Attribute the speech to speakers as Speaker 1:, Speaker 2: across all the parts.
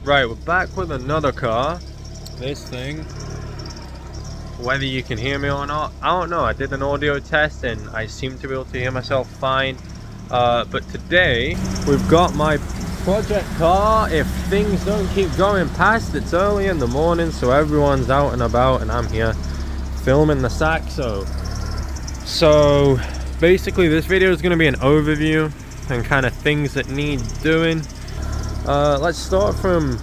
Speaker 1: Right, we're back with another car. This thing, whether you can hear me or not, I don't know. I did an audio test and I seem to be able to hear myself fine. But today, we've got my project car. If things don't keep going past, it's early in the morning, so everyone's out and about, and I'm here filming the Saxo. So basically, this video is going to be an overview and kind of things that need doing. Let's start from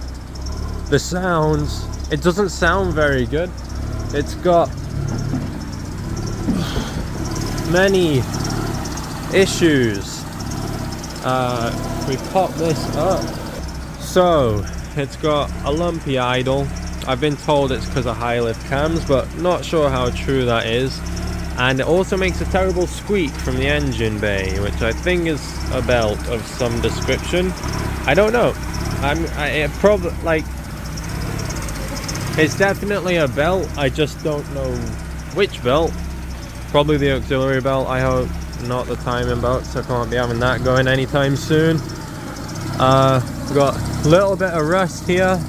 Speaker 1: the sounds. It doesn't sound very good. It's got many issues. We pop this up. So it's got a lumpy idle. I've been told it's because of high lift cams, but not sure how true that is. And it also makes a terrible squeak from the engine bay, which I think is a belt of some description. I don't know. It probably, like, it's definitely a belt. I just don't know which belt. Probably the auxiliary belt, I hope. Not the timing belt, so I can't be having that going anytime soon. We've got a little bit of rust here.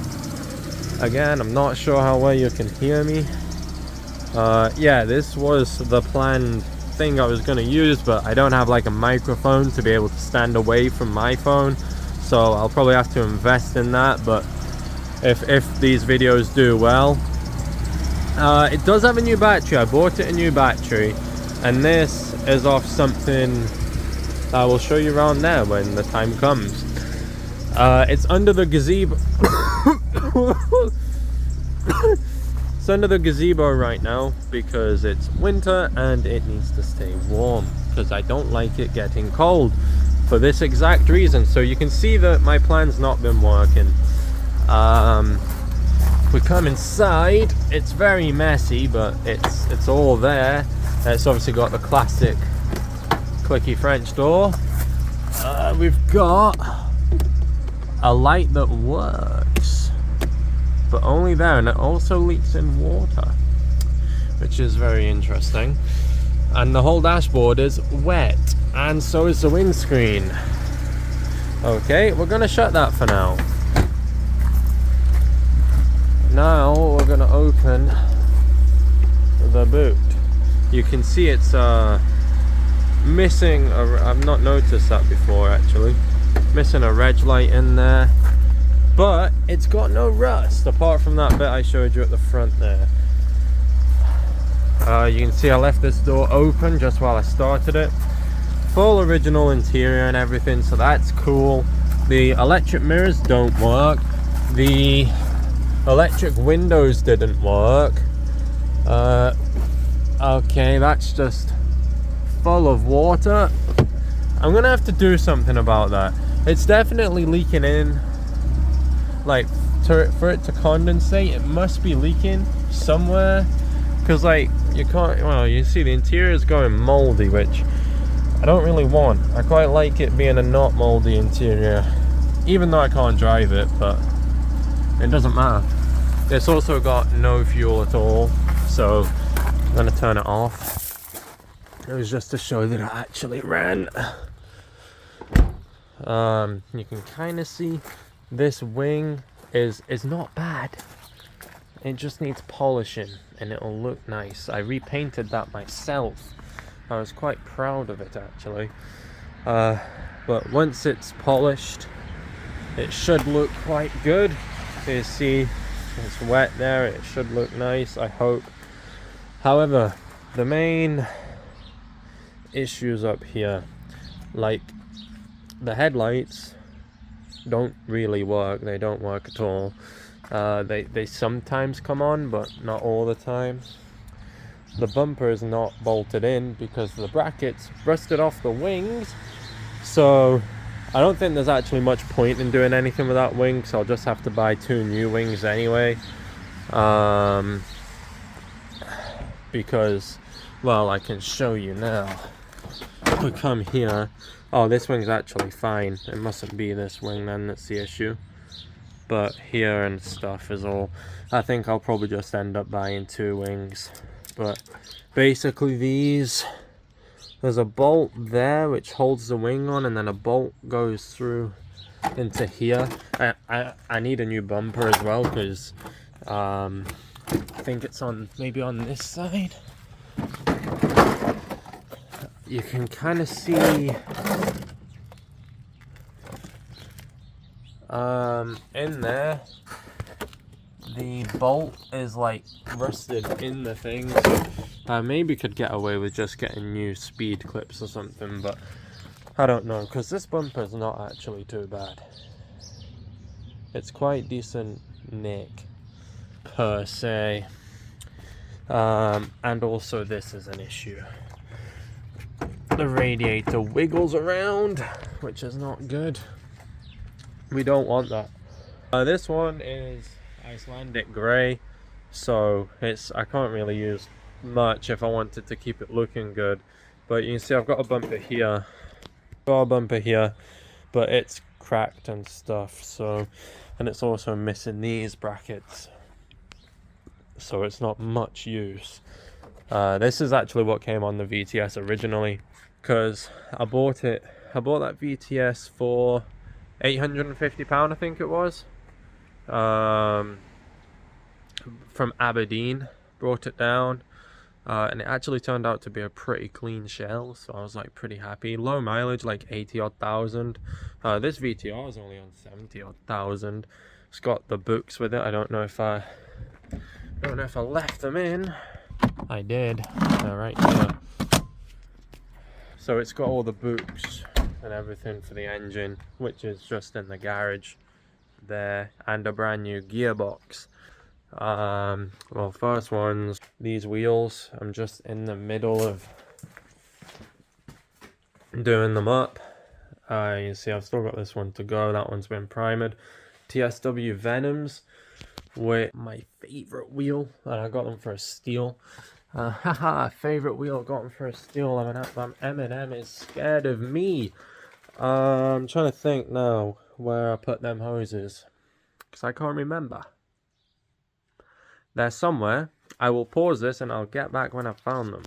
Speaker 1: Again, I'm not sure how well you can hear me. Yeah, this was the planned thing I was going to use, but I don't have like a microphone to be able to stand away from my phone, so I'll probably have to invest in that. But if these videos do well, it does have a new battery. I bought it a new battery, and this is off something I will show you around there when the time comes. It's under the gazebo. It's under the gazebo right now because it's winter and it needs to stay warm, because I don't like it getting cold for this exact reason. So you can see that my plan's not been working. We come inside, it's very messy, but it's all there. It's obviously got the classic clicky French door. We've got a light that works, but only there, and it also leaks in water, which is very interesting. And the whole dashboard is wet, and so is the windscreen. Okay, we're gonna shut that for now. Now we're gonna open the boot. You can see it's missing I've not noticed that before actually. Missing a reg light in there, but it's got no rust apart from that bit I showed you at the front there. You can see I left this door open just while I started it. Full original interior and everything, so that's cool. The electric mirrors don't work. The electric windows didn't work. Okay, that's just full of water. I'm gonna have to do something about that. It's definitely leaking in. Like, for it to condensate, it must be leaking somewhere. Because, like, you can't, well, you see the interior is going moldy, which I don't really want. I quite like it being a not moldy interior, even though I can't drive it, but it doesn't matter. It's also got no fuel at all, so I'm gonna turn it off. It was just to show that it actually ran. You can kind of see this wing is not bad. It just needs polishing and it'll look nice. I repainted that myself. I was quite proud of it actually. But once it's polished, it should look quite good. You see it's wet there, it should look nice, I hope. However, the main issues up here, like the headlights don't really work. They don't work at all. They sometimes come on, but not all the time. The bumper is not bolted in because the brackets rusted off the wings, so I don't think there's actually much point in doing anything with that wing, so I'll just have to buy 2 new wings anyway. Because, well, I can show you now. If we come here, oh, this wing's actually fine. It mustn't be this wing then that's the issue. But here and stuff is all, I think I'll probably just end up buying 2 wings. But basically these, there's a bolt there which holds the wing on, and then a bolt goes through into here. I need a new bumper as well, because I think it's on, maybe on this side. You can kind of see in there, the bolt is like rusted in the thing, so I maybe could get away with just getting new speed clips or something, but I don't know, because this bumper is not actually too bad. It's quite decent nick per se, and also this is an issue. The radiator wiggles around, which is not good. We don't want that. This one is Icelandic grey, so I can't really use much if I wanted to keep it looking good. But you can see I've got a bumper here, but it's cracked and stuff, so, and it's also missing these brackets, so it's not much use. This is actually what came on the VTS originally, because I bought that VTS for £850, I think it was, from Aberdeen. Brought it down, and it actually turned out to be a pretty clean shell, so I was like pretty happy. Low mileage, like 80 odd thousand. This VTR is only on 70 odd thousand. It's got the books with it. I don't know if I left them in. I did. Right here. So it's got all the books and everything for the engine, which is just in the garage there, and a brand new gearbox. Well, first one's these wheels. I'm just in the middle of doing them up. You see I've still got this one to go. That one's been primed. TSW Venoms with my favorite wheel, and I got them for a steal. Favorite wheel, got them for a steal. M&M is scared of me. I'm trying to think now where I put them hoses, because I can't remember. They're somewhere. I will pause this and I'll get back when I found them.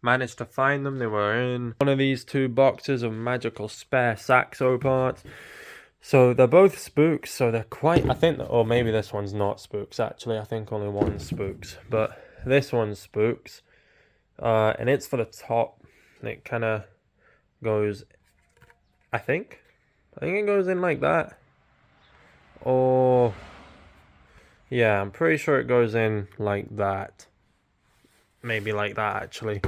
Speaker 1: Managed to find them. They were in one of these two boxes of magical spare Saxo parts. So they're both spooks, so they're quite, I think, or maybe this one's not spooks actually. I think only one's spooks, but this one's spooks. And it's for the top. It kind of goes, I think it goes in like that. Or yeah, I'm pretty sure it goes in like that. Maybe like that actually.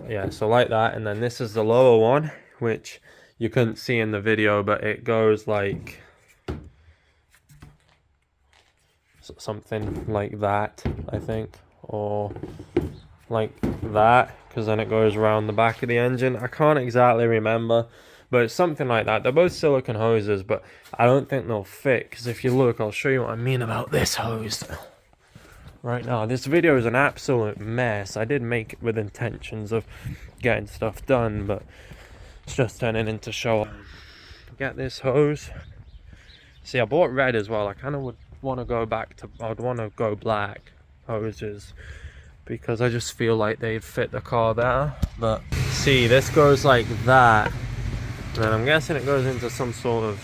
Speaker 1: Yeah, so like that, and then this is the lower one, which you couldn't see in the video, but it goes like something like that, I think, or like that, because then it goes around the back of the engine. I can't exactly remember, but it's something like that. They're both silicone hoses, but I don't think they'll fit, because if you look, I'll show you what I mean about this hose right now. This video is an absolute mess. I did make it with intentions of getting stuff done, but it's just turning into show off. Get this hose. See, I bought red as well. I kind of would want to go back to, I'd want to go black hoses, because I just feel like they'd fit the car better. But see, this goes like that, and then I'm guessing it goes into some sort of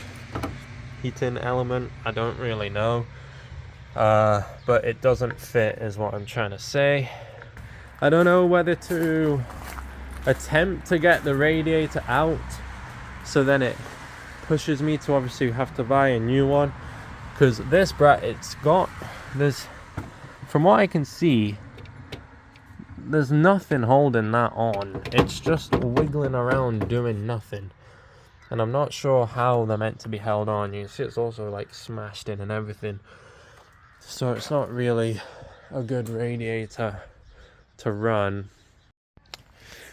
Speaker 1: heating element. I don't really know. But it doesn't fit is what I'm trying to say. I don't know whether to attempt to get the radiator out, so then it pushes me to obviously have to buy a new one, because this there's, from what I can see, there's nothing holding that on. It's just wiggling around doing nothing, and I'm not sure how they're meant to be held on. You see it's also like smashed in and everything. So it's not really a good radiator to run.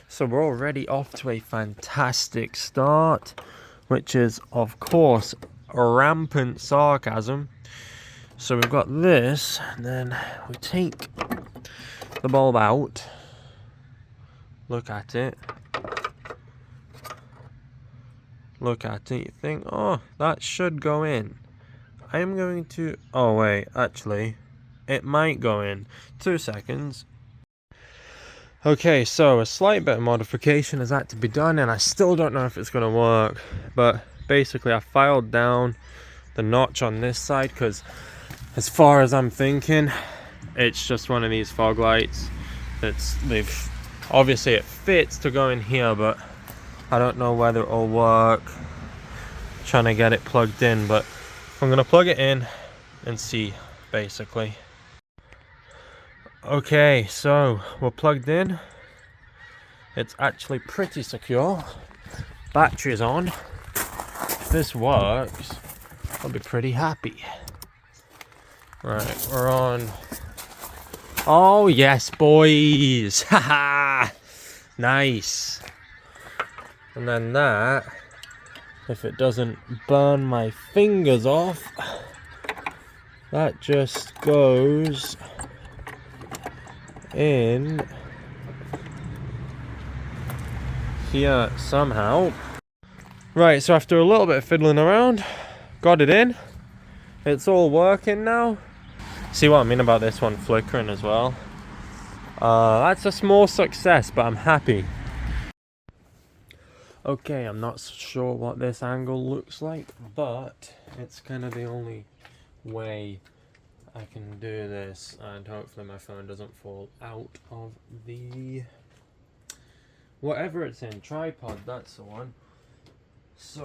Speaker 1: So we're already off to a fantastic start, which is, of course, rampant sarcasm. So we've got this, and then we take the bulb out. Look at it. Look at it. You think, oh, that should go in. I am going to, oh wait, actually, it might go in. 2 seconds. Okay, so a slight bit of modification has had to be done, and I still don't know if it's going to work, but basically I filed down the notch on this side because as far as I'm thinking, it's just one of these fog lights they've obviously it fits to go in here, but I don't know whether it'll work. Trying to get it plugged in, but I'm gonna plug it in and see basically. Okay, so we're plugged in. It's actually pretty secure. Battery's on. If this works, I'll be pretty happy. Right, we're on. Oh yes, boys! Haha! Nice. And then that, if it doesn't burn my fingers off, that just goes in here somehow. Right, so after a little bit of fiddling around, got it in. It's all working now. See what I mean about this one flickering as well? That's a small success, but I'm happy. Okay, I'm not sure what this angle looks like, but it's kind of the only way I can do this, and hopefully my phone doesn't fall out of the whatever it's in, tripod, that's the one. So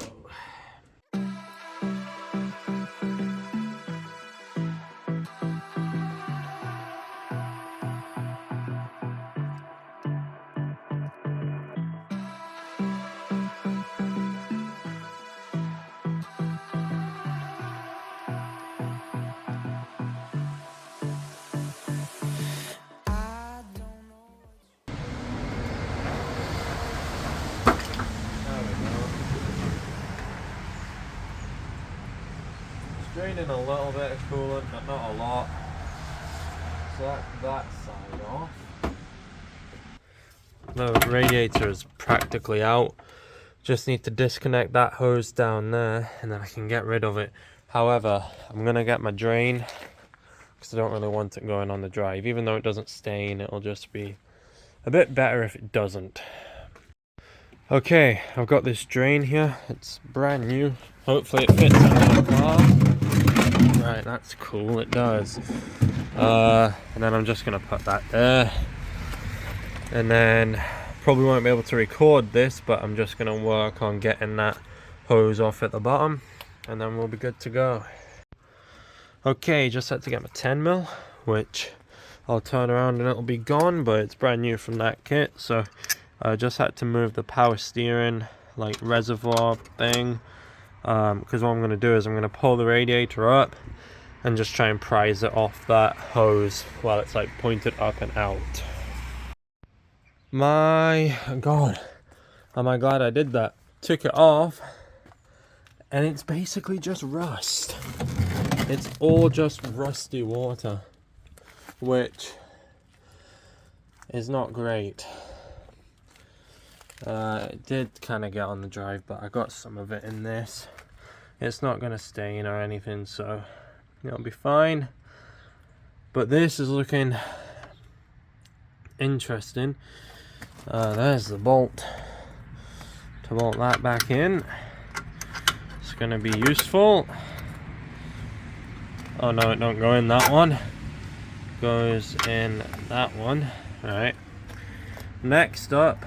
Speaker 1: draining a little bit of coolant, but not a lot. So that side off. The radiator is practically out. Just need to disconnect that hose down there and then I can get rid of it. However, I'm gonna get my drain because I don't really want it going on the drive. Even though it doesn't stain, it'll just be a bit better if it doesn't. Okay, I've got this drain here. It's brand new. Hopefully it fits under the car. Right, that's cool, it does. And then I'm just gonna put that there. And then probably won't be able to record this, but I'm just gonna work on getting that hose off at the bottom and then we'll be good to go. Okay, just had to get my 10mm, which I'll turn around and it'll be gone, but it's brand new from that kit. So I just had to move the power steering like reservoir thing, because what I'm going to do is I'm going to pull the radiator up and just try and prise it off that hose while it's like pointed up and out. My god, am I glad I did that. Took it off and it's basically just rust. It's all just rusty water, which is not great. It did kind of get on the drive, but I got some of it in this. It's not going to stain or anything, so it'll be fine. But this is looking interesting. There's the bolt to bolt that back in. It's going to be useful. Oh no, it don't go in that one. Goes in that one. Alright. Next up,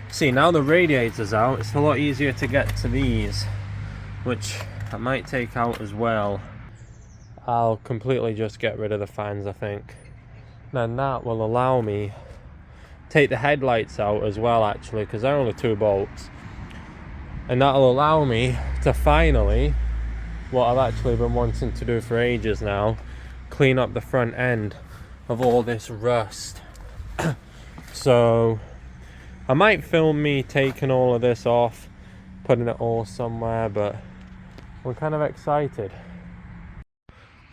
Speaker 1: see, now the radiator's out, it's a lot easier to get to these, which I might take out as well. I'll completely just get rid of the fans, I think. Then that will allow me take the headlights out as well, actually, because they're only 2 bolts. And that'll allow me to finally, what I've actually been wanting to do for ages now, clean up the front end of all this rust. So I might film me taking all of this off, putting it all somewhere, but I'm kind of excited.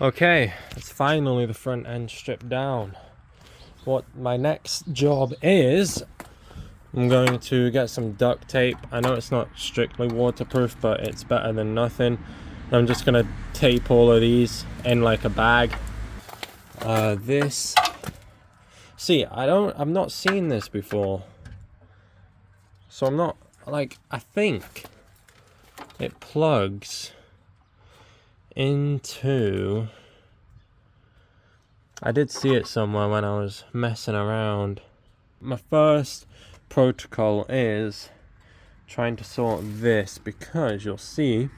Speaker 1: Okay, it's finally the front end stripped down. What my next job is, I'm going to get some duct tape. I know it's not strictly waterproof, but it's better than nothing. I'm just gonna tape all of these in like a bag. I've not seen this before. So I'm not, like, I think it plugs into, I did see it somewhere when I was messing around. My first protocol is trying to sort this, because you'll see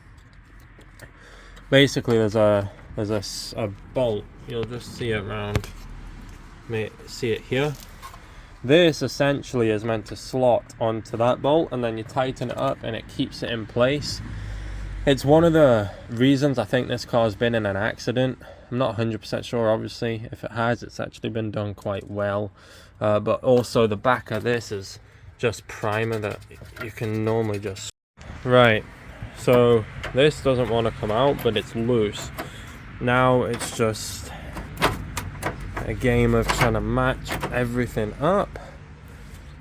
Speaker 1: basically there's a bolt. You'll just see it around, see it here. This essentially is meant to slot onto that bolt, and then you tighten it up and it keeps it in place. It's one of the reasons I think this car's been in an accident. I'm not 100% sure, obviously. If it has, it's actually been done quite well. But also the back of this is just primer that you can normally just... Right, so this doesn't want to come out, but it's loose. Now it's just a game of trying to match everything up,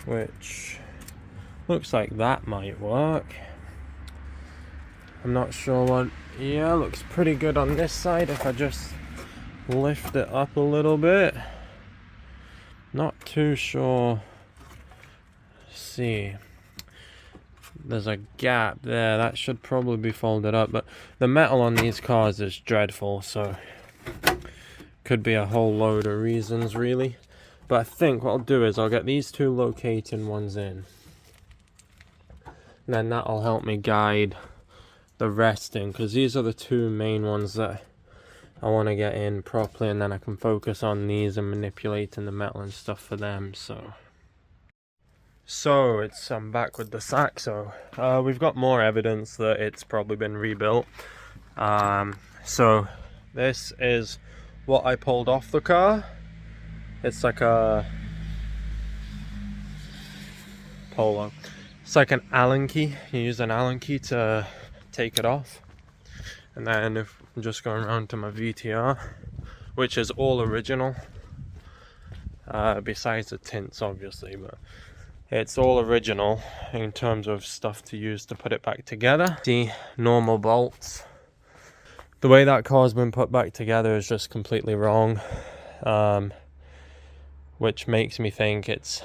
Speaker 1: which looks like that might work. I'm not sure what... Yeah, looks pretty good on this side if I just lift it up a little bit. Not too sure. Let's see, there's a gap there that should probably be folded up, but the metal on these cars is dreadful, so could be a whole load of reasons really. But I think what I'll do is I'll get these two locating ones in, and then that'll help me guide the rest in, because these are the two main ones that I want to get in properly, and then I can focus on these and manipulating the metal and stuff for them. So it's I'm back with the Saxo. We've got more evidence that it's probably been rebuilt. So this is what I pulled off the car. It's like a Polo. It's like an Allen key. You use an Allen key to take it off. And then if I'm just going around to my VTR, which is all original, besides the tints obviously, but it's all original in terms of stuff to use to put it back together. See, normal bolts. The way that car's been put back together is just completely wrong, which makes me think it's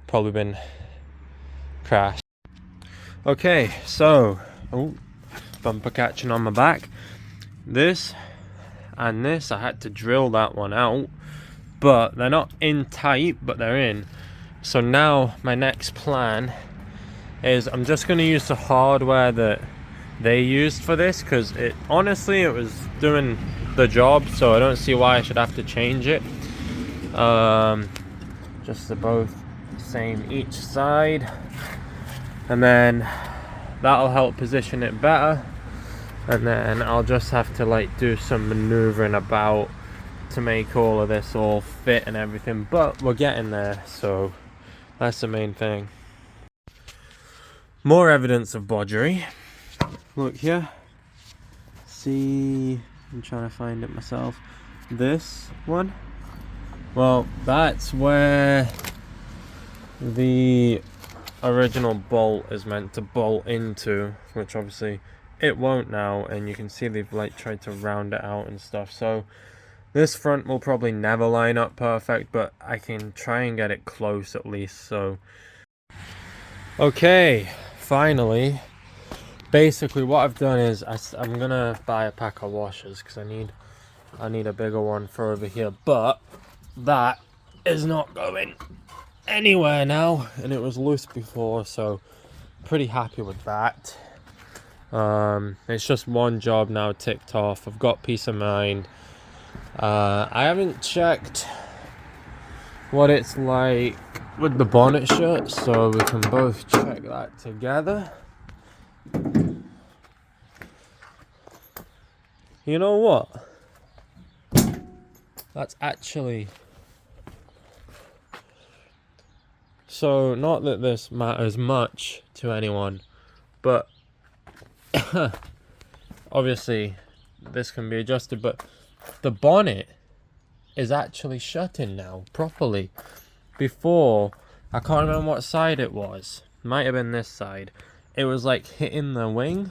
Speaker 1: probably been crashed. Okay, so, oh, bumper catching on my back. This and this, I had to drill that one out, but they're not in tight, but they're in. So now my next plan is I'm just going to use the hardware that they used for this, because it honestly it was doing the job, so I don't see why I should have to change it. Just they're both same each side, and then that'll help position it better. And then I'll just have to like do some maneuvering about to make all of this all fit and everything, but we're getting there, so that's the main thing. More evidence of bodgery. Look here. See, I'm trying to find it myself. This one. Well, that's where the original bolt is meant to bolt into, which obviously it won't now, and you can see they've like tried to round it out and stuff. So this front will probably never line up perfect, but I can try and get it close at least. So okay, finally, basically what I've done is I'm gonna buy a pack of washers, because I need a bigger one for over here, but that is not going anywhere now, and it was loose before, so pretty happy with that. It's just one job now ticked off. I've got peace of mind. I haven't checked what it's like with the bonnet shirt, so we can both check that together. You know what? That's actually... So, not that this matters much to anyone, but obviously this can be adjusted, but the bonnet is actually shutting now properly. Before, I can't remember what side it was. Might have been this side. It was like hitting the wing.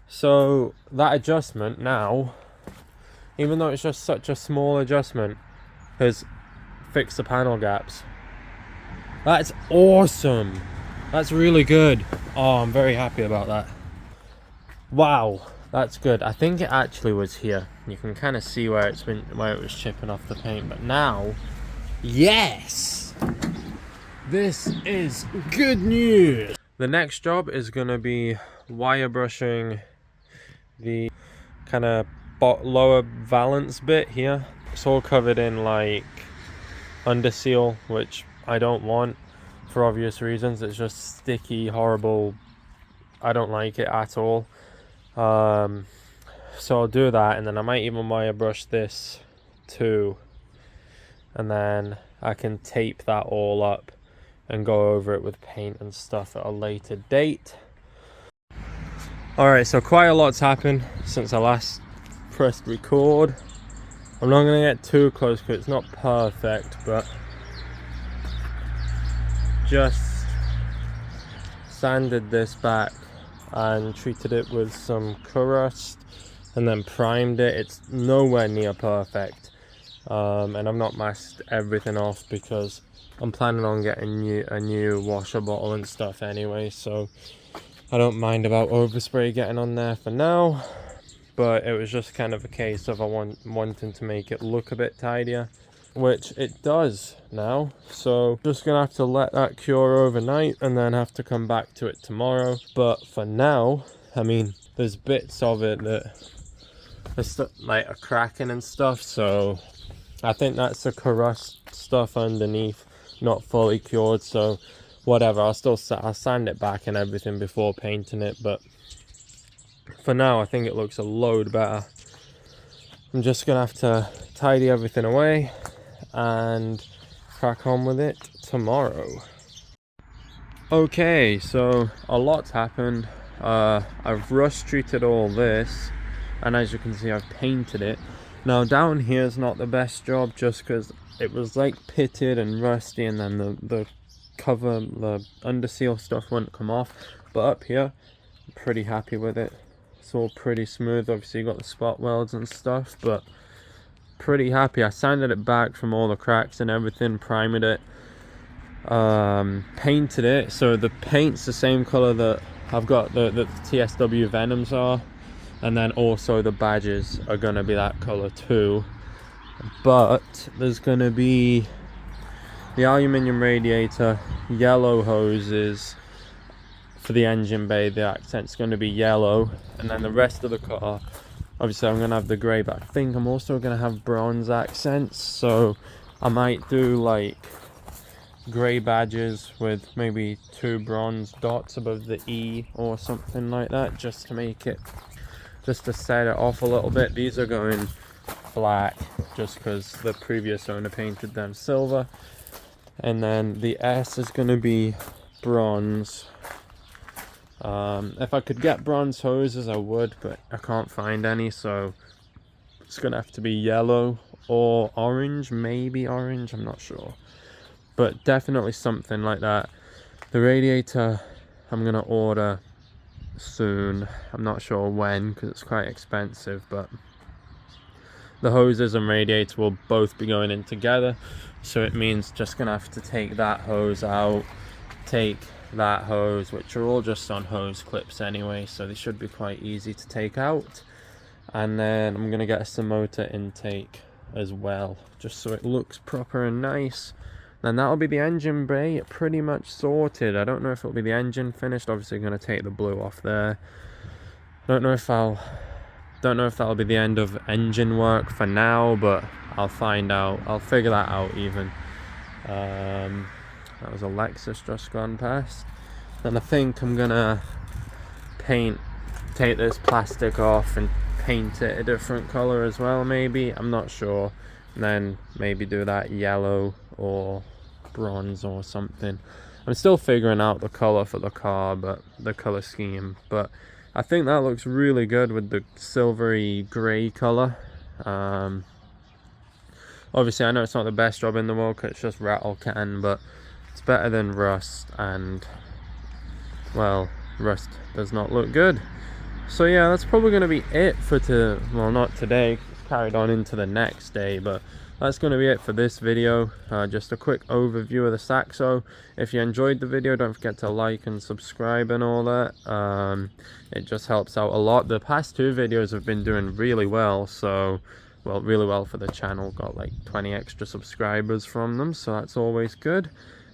Speaker 1: So that adjustment now, even though it's just such a small adjustment, has fixed the panel gaps. That's awesome. That's really good. Oh, I'm very happy about that. Wow, that's good. I think it actually was here. You can kind of see where it was chipping off the paint, but now, yes! This is good news. The next job is gonna be wire brushing the kind of lower valance bit here. It's all covered in like under seal, which I don't want for obvious reasons. It's just sticky, horrible. I don't like it at all. So I'll do that, and then I might even wire brush this too, and then I can tape that all up and go over it with paint and stuff at a later date. Alright, so quite a lot's happened since I last pressed record. I'm not going to get too close because it's not perfect, but just sanded this back and treated it with some Crust and then primed it. It's nowhere near perfect, and I've not masked everything off because I'm planning on getting a new washer bottle and stuff anyway, so I don't mind about overspray getting on there for now. But it was just kind of a case of wanting to make it look a bit tidier, which it does now. So just gonna have to let that cure overnight and then have to come back to it tomorrow. But for now, I mean, there's bits of it that are like a cracking and stuff, so I think that's the Crust stuff underneath, not fully cured, so whatever. I'll sand it back and everything before painting it, but for now I think it looks a load better. I'm just gonna have to tidy everything away and crack on with it tomorrow. Okay, so a lot's happened. I've rust treated all this, and as you can see, I've painted it. Now down here is not the best job, just because it was like pitted and rusty, and then the cover, the under seal stuff wouldn't come off. But up here, I'm pretty happy with it. It's all pretty smooth. Obviously you got the spot welds and stuff, but pretty happy. I sanded it back from all the cracks and everything, primed it, painted it. So the paint's the same color that I've got the TSW Venoms are, and then also the badges are gonna be that color too. But there's gonna be the aluminium radiator, yellow hoses for the engine bay. The accent's going to be yellow, and then the rest of the car, obviously I'm going to have the grey, but I think I'm also going to have bronze accents, so I might do like grey badges with maybe 2 bronze dots above the E or something like that, just to make it, just to set it off a little bit. These are going black just because the previous owner painted them silver. And then the S is going to be bronze. If I could get bronze hoses I would, but I can't find any, so it's going to have to be yellow or orange, maybe orange, I'm not sure. But definitely something like that. The radiator I'm going to order soon. I'm not sure when because it's quite expensive, but the hoses and radiator will both be going in together, so it means just gonna have to take that hose out, take that hose, which are all just on hose clips anyway, so they should be quite easy to take out. And then I'm gonna get some motor intake as well, just so it looks proper and nice. Then that'll be the engine bay pretty much sorted. I don't know if it'll be the engine finished. Obviously gonna take the blue off there. Don't know if that'll be the end of engine work for now, but I'll find out. I'll figure that out even. That was a Lexus just gone past. Then I think I'm gonna take this plastic off and paint it a different color as well, maybe. I'm not sure. And then maybe do that yellow or bronze or something. I'm still figuring out the color for the car, but the color scheme. But I think that looks really good with the silvery grey colour. Obviously I know it's not the best job in the world because it's just rattle can, but it's better than rust, and well, rust does not look good. So yeah, that's probably going to be it for well, not today, it's carried on into the next day, but that's going to be it for this video. Just a quick overview of the Saxo. If you enjoyed the video, don't forget to like and subscribe and all that. It just helps out a lot. The past 2 videos have been doing really well, so well, really well for the channel. Got like 20 extra subscribers from them, so that's always good.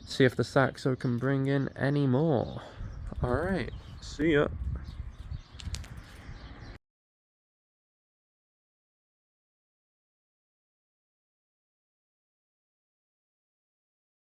Speaker 1: See if the Saxo can bring in any more. Alright, see ya.